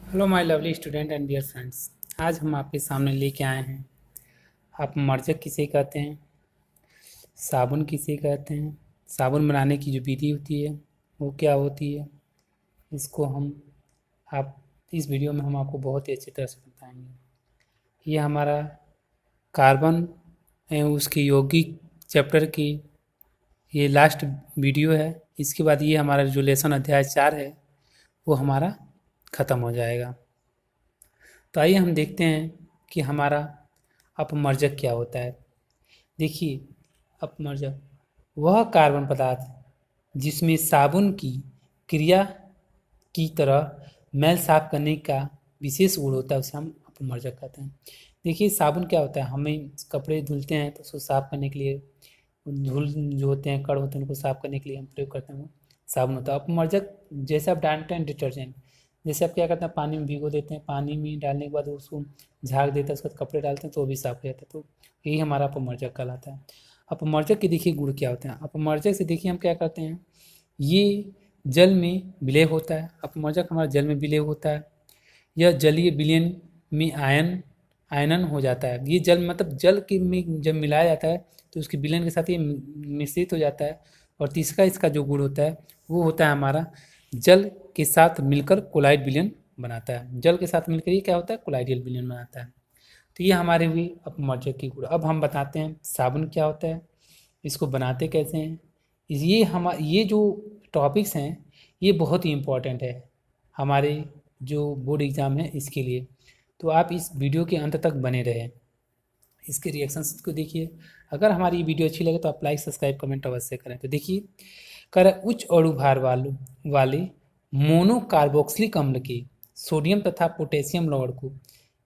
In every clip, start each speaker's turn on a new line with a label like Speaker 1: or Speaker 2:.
Speaker 1: Hello my lovely student and dear friends. आज हम आपके सामने लेके आए हैं अपमर्जक किसे कहते हैं, साबुन किसे कहते हैं, साबुन बनाने की जो विधि होती है वो क्या होती है। इसको हम आप इस वीडियो में हम आपको बहुत ही अच्छी तरह से बताएंगे। ये हमारा कार्बन एवं उसकी यौगिक चैप्टर की ये लास्ट वीडियो है। इसके बाद ये हमारा जो लेसन अध्याय 4 है वो हमारा ख़त्म हो जाएगा। तो आइए हम देखते हैं कि हमारा अपमर्जक क्या होता है। देखिए, अपमर्जक वह कार्बन पदार्थ जिसमें साबुन की क्रिया की तरह मैल साफ करने का विशेष गुण होता है, उसे हम अपमर्जक कहते हैं। देखिए, साबुन क्या होता है, हमें कपड़े धुलते हैं तो उसको साफ करने के लिए धूल जो होते हैं, कण होते हैं, उनको साफ करने के लिए हम प्रयोग करते हैं, वो साबुन होता है। अपमर्जक जैसे आप डालते हैं डिटर्जेंट, जैसे आप क्या करते हैं, पानी में भिगो देते हैं, पानी में डालने के बाद उसको झाग देते हैं, उसके बाद कपड़े डालते हैं तो वो भी साफ हो जाता है। तो यही हमारा अपमर्जक कहलाता है। अपमर्जक के देखिए गुण क्या होते हैं। अपमर्जक से देखिए हम क्या करते हैं, ये जल में विलय होता है। अपमर्जक हमारा जल में विलय होता है। यह जलीय विलयन में आयनन हो जाता है। ये जल मतलब जल के में जब मिलाया जाता है तो उसके विलयन के साथ ये मिश्रित हो जाता है। और तीसरा इसका जो गुण होता है वो होता है हमारा जल के साथ मिलकर कोलाइड विलयन बनाता है। जल के साथ मिलकर ये क्या होता है, कोलाइडियल विलयन बनाता है। तो ये हमारे हुई अपमर्जक की गुण। अब हम बताते हैं साबुन क्या होता है, इसको बनाते कैसे हैं। ये जो टॉपिक्स हैं ये बहुत ही इम्पोर्टेंट है हमारे जो बोर्ड एग्ज़ाम है इसके लिए। तो आप इस वीडियो के अंत तक बने रहें, इसके रिएक्शंस को देखिए। अगर हमारी ये वीडियो अच्छी लगे तो आप लाइक सब्सक्राइब कमेंट अवश्य करें। तो देखिए, कर उच्च अणु भार वाले मोनो कार्बोक्सिलिक अम्ल के सोडियम तथा पोटेशियम लवण को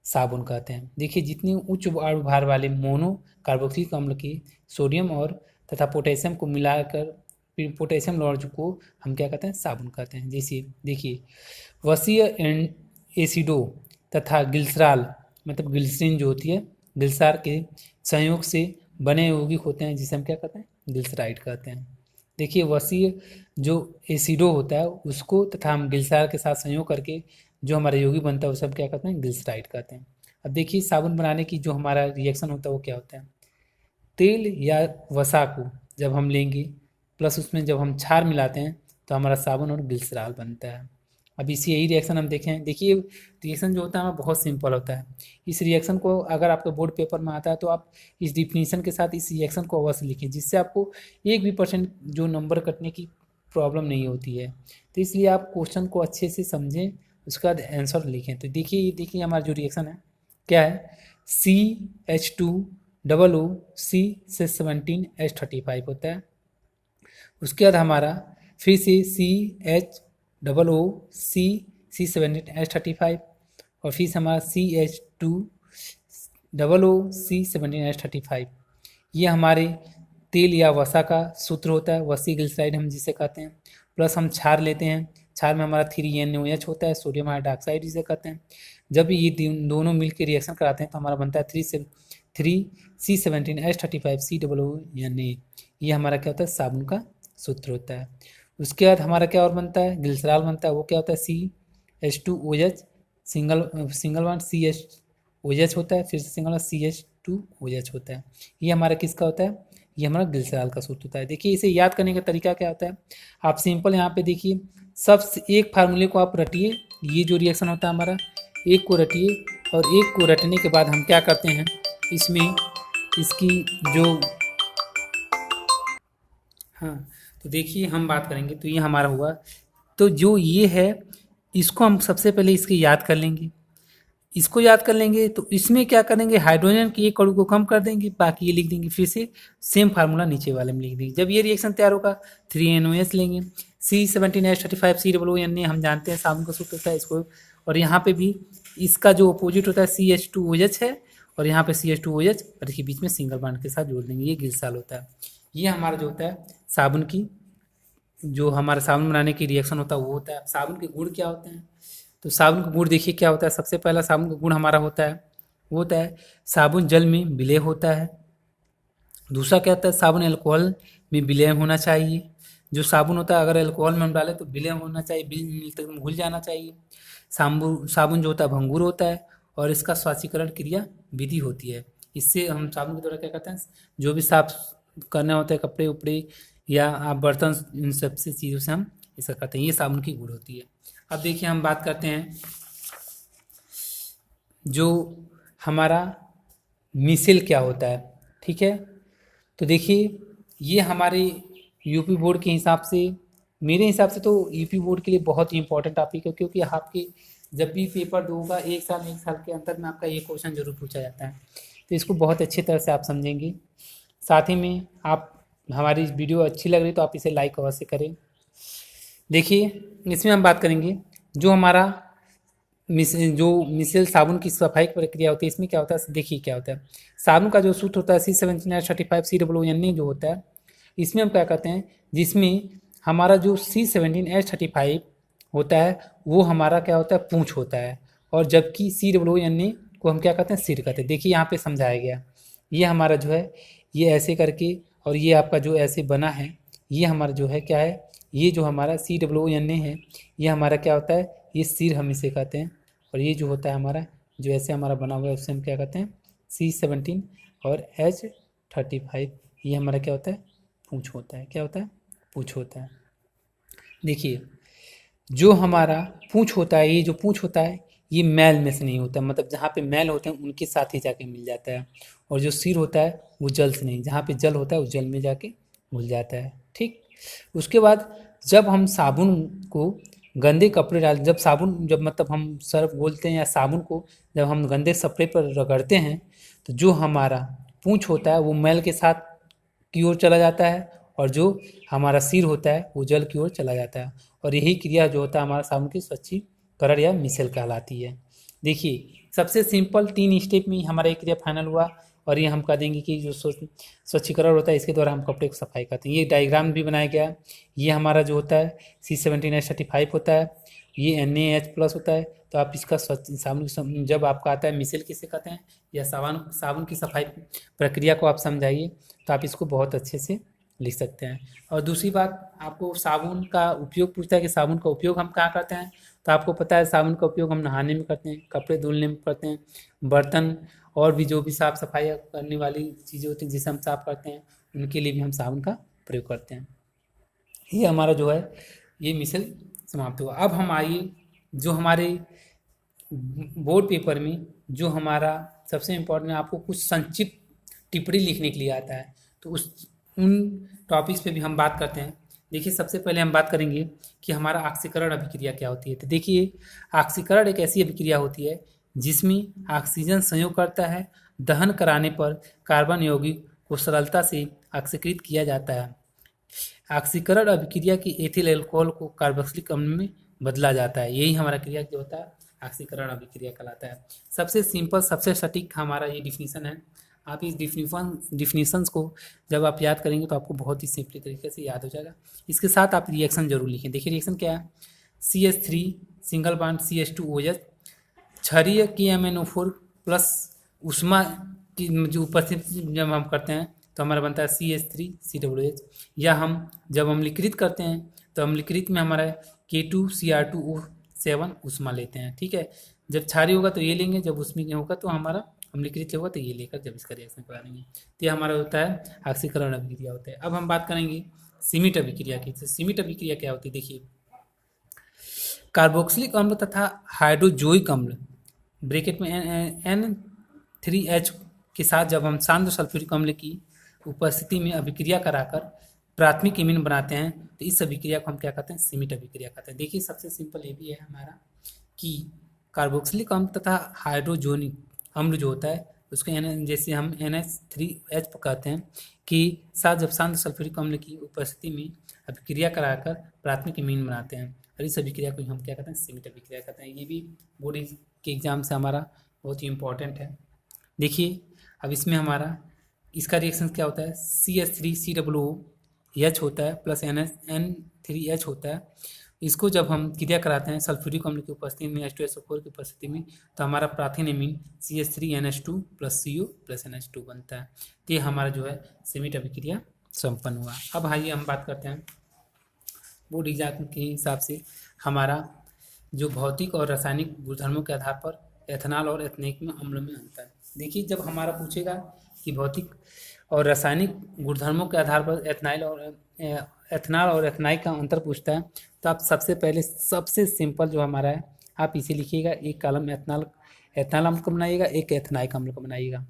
Speaker 1: साबुन कहते हैं। देखिए, जितनी उच्च अणु भार वाले मोनो कार्बोक्सिलिक अम्ल के सोडियम और तथा पोटेशियम को मिलाकर पोटेशियम लवण को हम क्या कहते हैं, साबुन कहते हैं। जैसे देखिए, वसीय एसिडो तथा ग्लिसरॉल मतलब ग्लिसरीन जो होती है, ग्लिसरॉल के संयोग से बने यौगिक होते हैं जिसे हम क्या कहते हैं, ग्लिसराइड कहते हैं। देखिए, वसीय जो एसिडो होता है उसको तथा हम ग्लिसरॉल के साथ संयोग करके जो हमारा यौगिक बनता है उसे हम क्या कहते हैं, ग्लिसराइड कहते हैं। अब देखिए, साबुन बनाने की जो हमारा रिएक्शन होता है वो क्या होता है। तेल या वसा को जब हम लेंगे प्लस उसमें जब हम क्षार मिलाते हैं तो हमारा साबुन और ग्लिसरॉल बनता है। अब इसी यही रिएक्शन हम देखें। देखिए, रिएक्शन जो होता है हमारा बहुत सिंपल होता है। इस रिएक्शन को अगर आपके बोर्ड पेपर में आता है तो आप इस डिफिनीशन के साथ इस रिएक्शन को अवश्य लिखें, जिससे आपको 1% जो नंबर कटने की प्रॉब्लम नहीं होती है। तो इसलिए आप क्वेश्चन को अच्छे से समझें, उसके बाद आंसर लिखें। तो देखिए हमारा जो रिएक्शन है क्या है, CH2OO से 17H35 होता है। उसके बाद हमारा फिर से CH OO C17H35 और फिर से हमारा CH2OO C17H35। ये हमारे तेल या वसा का सूत्र होता है, वसी ग्लिसराइड हम जिसे कहते हैं। प्लस हम क्षार लेते हैं, क्षार में हमारा 3NOH होता है, सोडियम हाइड्रोक्साइड जिसे कहते हैं। जब ये दोनों मिलकर रिएक्शन कराते हैं तो हमारा बनता है 3C17H35COONA। ये हमारा क्या होता है, साबुन का सूत्र होता है। उसके बाद हमारा क्या और बनता है, ग्लिसरॉल बनता है। वो क्या होता है, CH2OH single single one CHOH होता है, फिर से सिंगल वन CH2OH होता है। ये हमारा किसका होता है, ये हमारा ग्लिसरॉल का सूत्र होता है। देखिए, इसे याद करने का तरीका क्या होता है, आप सिंपल यहाँ पे देखिए, सब एक फार्मूले को आप रटिए। ये जो रिएक्शन होता है हमारा, एक को रटिए और एक को रटने के बाद हम क्या करते हैं, इसमें इसकी जो हाँ, तो देखिए हम बात करेंगे तो ये हमारा हुआ। तो जो ये है इसको हम सबसे पहले इसकी याद कर लेंगे। इसको याद कर लेंगे तो इसमें क्या करेंगे, हाइड्रोजन की एक अणु को कम कर देंगे, बाकी ये लिख देंगे। फिर से सेम फार्मूला नीचे वाले में लिख देंगे। जब ये रिएक्शन तैयार होगा 3NOS लेंगे, C17H35COONA हम जानते हैं साबुन का सूत्र होता है इसको। और यहाँ पे भी इसका जो अपोजिट होता है CH2OH है, और यहाँ पे CH2OH और इसके बीच में सिंगल बॉन्ड के साथ जोड़ देंगे, ये ग्लिसरॉल होता है। ये हमारा जो होता है साबुन की, जो हमारा साबुन बनाने की रिएक्शन होता है वो होता है। साबुन के गुण क्या होते हैं, तो साबुन का गुण देखिए क्या होता है। सबसे पहला साबुन का गुण हमारा होता है वो होता है साबुन जल में विलय होता है। दूसरा क्या होता है, साबुन अल्कोहल में विलय होना चाहिए। जो साबुन होता है अगर अल्कोहल में हम डालें तो विलय होना चाहिए, मिलते घुल जाना चाहिए। साबुन जो होता है भंगुर होता है और इसका स्वाशीकरण क्रिया विधि होती है। इससे हम साबुन के द्वारा क्या करते हैं, जो भी साफ करना होता है कपड़े उपड़े या आप बर्तन, इन सब से चीज़ों से हम इसका करते हैं। ये साबुन की गुण होती है। अब देखिए हम बात करते हैं जो हमारा मिसेल क्या होता है, ठीक है। तो देखिए ये हमारे यूपी बोर्ड के हिसाब से, मेरे हिसाब से तो यूपी बोर्ड के लिए बहुत ही इंपॉर्टेंट टॉपिक है, क्योंकि आपके जब भी पेपर दोगा एक साल के अंतर में आपका ये क्वेश्चन जरूर पूछा जाता है। तो इसको बहुत अच्छी तरह से आप समझेंगे। साथ ही में आप, हमारी वीडियो अच्छी लग रही तो आप इसे लाइक अवश्य करें। देखिए इसमें हम बात करेंगे जो हमारा जो मिसेल साबुन की सफाई की प्रक्रिया होती है, इसमें क्या होता है, देखिए क्या होता है। साबुन का जो सूत्र होता है C17H35 COO जो होता है, इसमें हम क्या करते हैं, जिसमें हमारा जो C17H35 होता है वो हमारा क्या होता है, पूंछ होता है, और जबकि COO को हम क्या कहते हैं, सिर कहते हैं। देखिए यहाँ पे समझाया गया, ये हमारा जो है ये ऐसे करके, और ये आपका जो ऐसे बना है, ये हमारा जो है क्या है, ये जो हमारा COO है, ये हमारा क्या होता है, ये सिर हम इसे कहते हैं। और ये जो होता है हमारा, जो ऐसे हमारा बना हुआ है उससे हम क्या कहते हैं, C17 और H35, ये हमारा क्या होता है, पूंछ होता है। क्या होता है, पूंछ होता है। देखिए जो हमारा पूंछ होता है, ये जो पूंछ होता है ये मैल में से नहीं होता, मतलब जहाँ पे मैल होते हैं उनके साथ ही जाके मिल जाता है। और जो सिर होता है वो जल से नहीं, जहाँ पे जल होता है उस जल में जाके घुल जाता है, ठीक। उसके बाद जब हम साबुन को गंदे कपड़े डाल, जब मतलब हम सर्फ बोलते हैं या साबुन को जब हम गंदे कपड़े पर रगड़ते हैं, तो जो हमारा पूंछ होता है वो मैल के साथ की ओर चला जाता है, और जो हमारा सिर होता है वो जल की ओर चला जाता है। और यही क्रिया जो होता है हमारा साबुन की स्वच्छीकरण या मिसेल कहलाती है। देखिए सबसे सिंपल 3 स्टेप में हमारा ये क्रिया फाइनल हुआ, और ये हम कह देंगे कि जो स्वच्छीकरण होता है इसके द्वारा हम कपड़े को सफाई करते हैं। ये डायग्राम भी बनाया गया है। ये हमारा जो होता है C17H35 होता है, ये Na H+ होता है। तो आप इसका साबुन जब आपका आता है मिसेल किसे कहते हैं, या साबुन की सफाई प्रक्रिया को आप समझाइए, तो आप इसको बहुत अच्छे से लिख सकते हैं। और दूसरी बात, आपको साबुन का उपयोग पूछता है कि साबुन का उपयोग हम कहाँ करते हैं, तो आपको पता है साबुन का उपयोग हम नहाने में करते हैं, कपड़े धुलने में करते हैं, बर्तन और भी जो भी साफ सफाई करने वाली चीज़ें होती हैं जिसे हम साफ करते हैं उनके लिए भी हम साबुन का प्रयोग करते हैं। ये हमारा जो है ये मिसल समाप्त हुआ। अब हम आइए जो हमारे बोर्ड पेपर में जो हमारा सबसे इम्पोर्टेंट, आपको कुछ संक्षिप्त टिप्पणी लिखने के लिए आता है, तो उन टॉपिक्स पे भी हम बात करते हैं। देखिए सबसे पहले हम बात करेंगे कि हमारा ऑक्सीकरण अभिक्रिया क्या होती है। तो देखिए ऑक्सीकरण एक ऐसी अभिक्रिया होती है जिसमें ऑक्सीजन संयोग करता है, दहन कराने पर कार्बन यौगिक को सरलता से ऑक्सीकृत किया जाता है। ऑक्सीकरण अभिक्रिया की एथिल अल्कोहल को कार्बोक्सिलिक अम्ल में बदला जाता है। यही हमारा क्रिया जो होता है ऑक्सीकरण अभिक्रिया कहलाता है। सबसे सिंपल, सबसे सटीक हमारा ये डिफिनीशन है। आप इस डिफिनीशंस को जब आप याद करेंगे तो आपको बहुत ही सिंपली तरीके से याद हो जाएगा। इसके साथ आप रिएक्शन जरूर लिखें। देखिए रिएक्शन क्या है, CH3 सिंगल बॉन्ड CH2OH, क्षारीय KMnO4 प्लस उष्मा की जो उपस्थिति जब हम करते हैं तो हमारा बनता है CH3COOH, या हम जब अम्लीकृत करते हैं तो अम्लीकृत में हमारा K2Cr2O7 उष्मा लेते हैं, ठीक है। जब क्षारीय होगा तो ये लेंगे, जब उष्मीय होगा तो हमारा अम्लीकृत होगा तो ये लेकर जब इसका रिएक्शन करा लेंगे, तो ये हमारा होता है ऑक्सीकरण अभिक्रिया होता है। अब हम बात करेंगे सीमित अभिक्रिया की। तो सीमित अभिक्रिया क्या होती है, देखिए कार्बोक्सिलिक अम्ल तथा हाइड्रोजोइक अम्ल ब्रैकेट में N3H के साथ जब हम सांद्र सल्फ्यूरिक अम्ल की उपस्थिति में अभिक्रिया कराकर प्राथमिक इमीन बनाते हैं तो इस अभिक्रिया को हम क्या कहते हैं, सीमित अभिक्रिया कहते हैं। देखिए सबसे सिंपल ये भी है हमारा कि कार्बोक्सिलिक अम्ल तथा हाइड्रोजोनिक अम्ल जो होता है उसको जैसे हम NH3H कहते हैं कि साथ जब सांद्र सल्फ्यूरिक अम्ल की उपस्थिति में अभिक्रिया कराकर प्राथमिक इमीन बनाते हैं, और इस अभिक्रिया को हम क्या कहते हैं, सीमित अभिक्रिया कहते हैं। ये भी बोर्ड के एग्जाम से हमारा बहुत ही इंपॉर्टेंट है। देखिए अब इसमें हमारा इसका रिएक्शन क्या होता है, CH3COOH होता है प्लस N3H होता है। इसको जब हम क्रिया कराते हैं सल्फ्यूरिक अम्ल की उपस्थिति में H2SO4 की उपस्थिति में तो हमारा प्राथमिक amine CH3NH2 plus CO plus NH2 बनता है। तो ये हमारा जो है सीमित अभिक्रिया संपन्न हुआ। अब आइए हम बात करते हैं बोर्ड एग्जाम के हिसाब से हमारा जो भौतिक और रासायनिक गुणधर्मों के आधार पर एथेनॉल और एथेनिक में अम्ल में अंतर। देखिए जब हमारा पूछेगा कि भौतिक और रासायनिक गुणधर्मों के आधार पर एथेनॉल और एथेनाइक का अंतर पूछता है, तो आप सबसे पहले सबसे सिंपल जो हमारा है, आप इसे लिखिएगा, एक कॉलम एथेनॉल अम्ल का बनाइएगा, एक एथेनाइक अम्ल का बनाइएगा।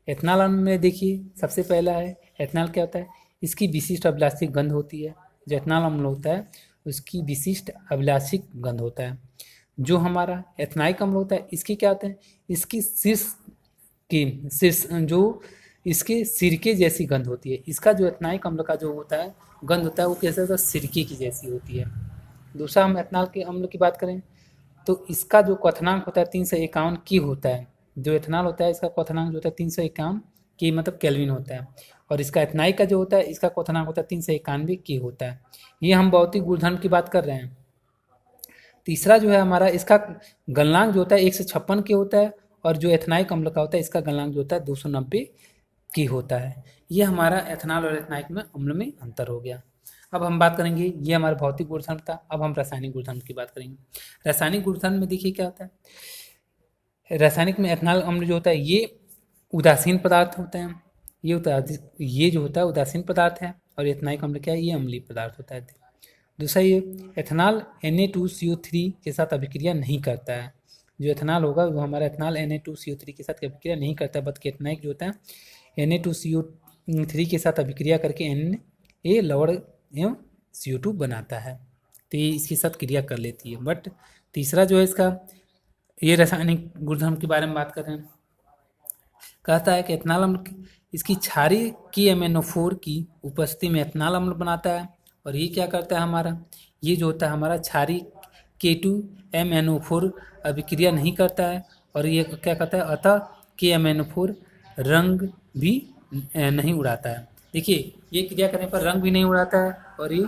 Speaker 1: एथेनॉल अम्ल में देखिए सबसे पहला है एथेनॉल क्या होता है, इसकी विशिष्ट अभिलाषिक गंध होती है। जो एथेनॉल अम्ल होता है उसकी विशिष्ट अभिलाषिक गंध होता है। जो हमारा एथेनाइक अम्ल होता है इसकी क्या होता है, इसकी इसके सिरके जैसी गंध होती है। इसका जो एथेनाइक अम्ल का जो होता है गंध होता है वो कैसे होता है, सिरके की जैसी होती है। दूसरा हम एथेनॉल के अम्ल की बात करें तो इसका जो क्वथनांक होता है 351 की होता है। जो एथेनॉल होता है इसका क्वथनांक जो होता है 351 की मतलब केल्विन होता है, और इसका एथेनाइक का जो होता है इसका क्वथनांक होता है 391 की होता है। ये हम भौतिक गुणधर्म की बात कर रहे हैं। तीसरा जो है हमारा, इसका गलनांक जो होता है 156 के होता है, और जो एथेनाइक अम्ल का होता है इसका गलनांक जो होता है 290 की होता है। ये हमारा एथेनॉल और एथेनाइक में अम्ल में अंतर हो गया। अब हम बात करेंगे, ये हमारा भौतिक गुणधर्म था। अब हम रासायनिक गुणधर्म की बात करेंगे। रासायनिक गुणधर्म में देखिए क्या होता है, रासायनिक में एथेनॉल अम्ल जो होता है ये उदासीन पदार्थ होते हैं। ये जो होता है उदासीन पदार्थ है, और एथेनाइक अम्ल क्या है, ये अम्लीय पदार्थ होता है। दूसरा ये एथेनॉल Na2CO3 के साथ अभिक्रिया नहीं करता है। जो एथेनॉल होगा वो हमारा एथेनॉल Na2CO3 के साथ अभिक्रिया नहीं करता है, बल्कि एथेनाइक जो होता है Na2CO3 के साथ अभिक्रिया करके Na लवण एवं CO2 बनाता है, तो ये इसके साथ क्रिया कर लेती है। बट तीसरा जो है इसका, ये रासायनिक गुणधर्म के बारे में बात कर रहे हैं, कहता है कि एथेनॉल अम्ल इसकी क्षारीय की MnO4 की उपस्थिति में एथेनॉल अम्ल बनाता है। और ये क्या करता है हमारा, ये जो होता है हमारा क्षारीय K2MnO4 अभिक्रिया नहीं करता है, और ये क्या करता है, अतः KMnO4 रंग भी नहीं उड़ाता है। देखिए ये क्रिया करने पर रंग भी नहीं उड़ाता है, और ये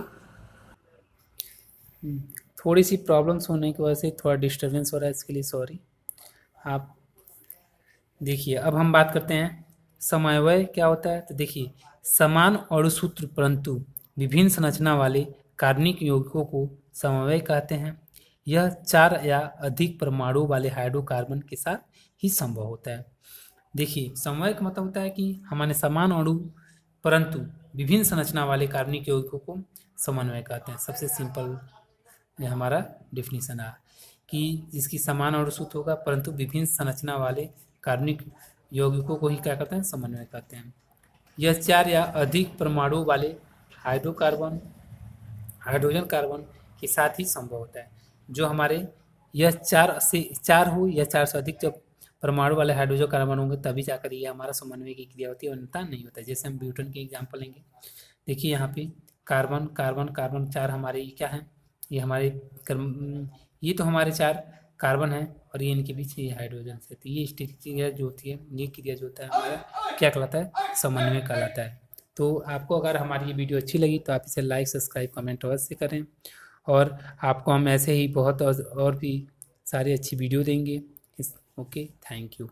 Speaker 1: थोड़ी सी प्रॉब्लम्स होने की वजह से थोड़ा डिस्टर्बेंस हो रहा है, इसके लिए सॉरी। आप देखिए अब हम बात करते हैं समन्वय क्या होता है। तो देखिए समान अणुसूत्र परंतु विभिन्न संरचना वाले कार्बनिक यौगिकों को समन्वय कहते हैं। यह 4 या अधिक परमाणु वाले हाइड्रोकार्बन के साथ ही संभव होता है। देखिए समन्वय का मतलब होता है कि हमारे समान अणु परंतु विभिन्न संरचना वाले कार्बनिक यौगिकों को समन्वय कहते हैं। सबसे सिंपल ये हमारा डेफिनेशन है कि जिसकी समान अणुसूत्र होगा परंतु विभिन्न संरचना वाले कार्बनिक यौगिकों को ही क्या कहते हैं, समन्वय कहते हैं। यह 4 या अधिक परमाणु वाले हाइड्रोजन कार्बन के साथ ही संभव होता है। जो हमारे यह 4 हो या 4 से अधिक जब परमाणु वाले हाइड्रोजन कार्बन होंगे तभी जाकर ये हमारा समन्वय की क्रिया होती है, अन्यथा नहीं होता है। जैसे हम ब्यूटेन के एग्जाम्पल लेंगे, देखिए यहाँ पे कार्बन कार्बन कार्बन 4 हमारे ये क्या है, ये हमारे ये तो हमारे 4 कार्बन है, और ये इनके बीच ये हाइड्रोजन से, तो ये स्टिक क्रिया जो होती है, ये क्रिया जो होता है हमारा क्या कहलाता है, समन्वय कहलाता है। तो आपको अगर हमारी ये वीडियो अच्छी लगी तो आप इसे लाइक सब्सक्राइब कमेंट अवश्य करें, और आपको हम ऐसे ही बहुत और भी सारी अच्छी वीडियो देंगे। Okay, thank you.